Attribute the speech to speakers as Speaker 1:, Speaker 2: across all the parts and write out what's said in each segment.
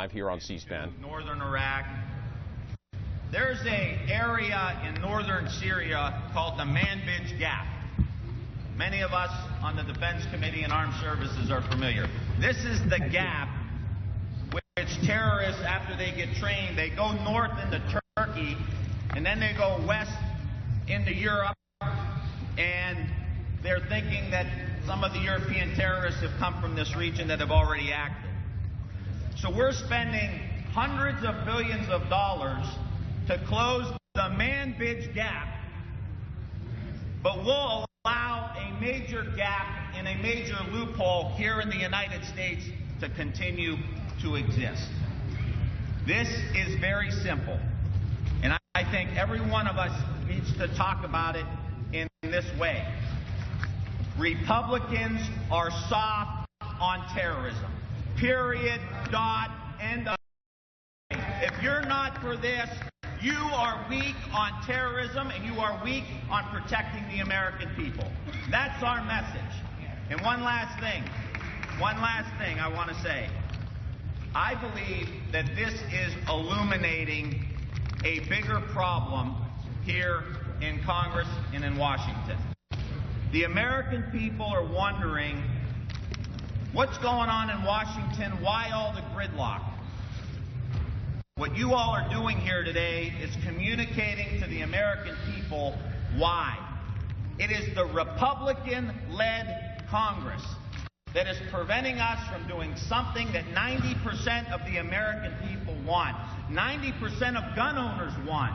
Speaker 1: here on C-SPAN.
Speaker 2: Northern Iraq. There's an area in northern Syria called the Manbij Gap. Many of us on the Defense Committee and Armed Services are familiar. This is the gap which terrorists, after they get trained, they go north into Turkey, and then they go west into Europe, and they're thinking that some of the European terrorists have come from this region that have already acted. So we're spending hundreds of billions of dollars to close the Manbij Gap, but we'll allow a major gap and a major loophole here in the United States to continue to exist. This is very simple, and I think every one of us needs to talk about it in this way. Republicans are soft on terrorism. Period, dot, end of. If you're not for this, you are weak on terrorism and you are weak on protecting the American people. That's our message. And one last thing I want to say. I believe that this is illuminating a bigger problem here in Congress and in Washington. The American people are wondering what's going on in Washington, why all the gridlock? What you all are doing here today is communicating to the American people why. It is the Republican-led Congress that is preventing us from doing something that 90% of the American people want. 90% of gun owners want.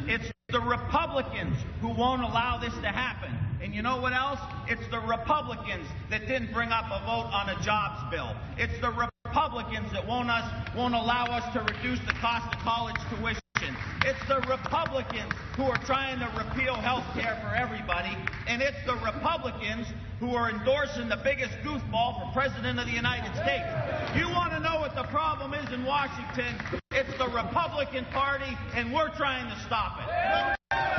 Speaker 2: It's the Republicans who won't allow this to happen. And you know what else? It's the Republicans that didn't bring up a vote on a jobs bill. It's the Republicans that won't allow us to reduce the cost of college tuition. It's the Republicans who are trying to repeal health care for everybody. And it's the Republicans who are endorsing the biggest goofball for President of the United States. You want to know what the problem is in Washington? It's the Republican Party, and we're trying to stop it.